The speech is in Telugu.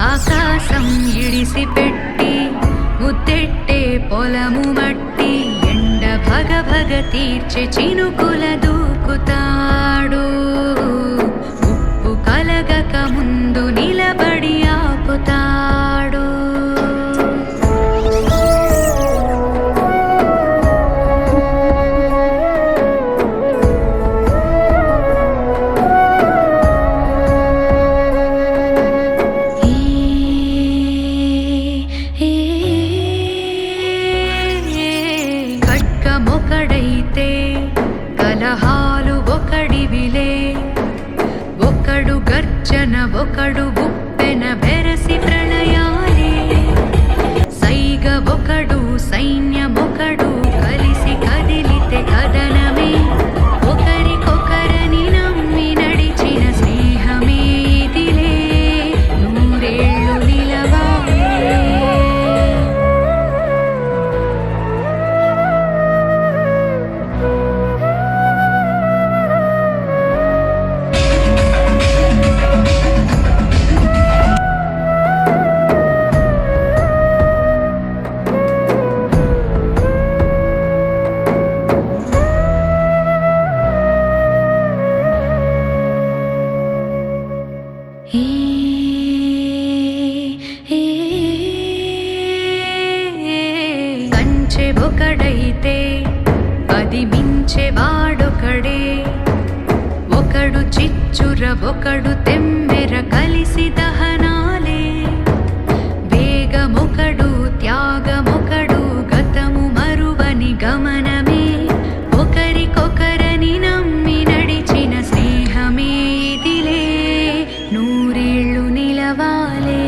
ఆకాశం ఇడిసిపెట్టి ముద్దెట్టే పొలము మట్టి ఎండ భగ భగ తీర్చే చినుకుల దూకుతాడు. ఉప్పు కలగక ముందు నిలబడి ఆపుతాడు. ఒకడైతే కలహాలు ఒకడివిలే, ఒకడు గర్జన ఒకడు ఉప్పెన బెరసి ప్రణయాలే. సైగ ఒకడు సైన్యమొకడు కలిసి కదిలితే కదనమే. ఒకరికొకరని నమ్మి నడిచిన స్నేహమే ఇదిలే, నూరేళ్ళు నిలవాలే. కంచె ఒకడైతే అది మించె వాడొకడే, ఒకడు చిచ్చుర ఒకడు తెమ్మెర కలిసి దహనాలే. వేగమొకడు త్యాగమొకడు గతము మరువని గమనమే. ఒకరికొకరని నమ్మి నడిచిన స్నేహమే ఇదిలే, నూరేళ్ళు నిలవాలే.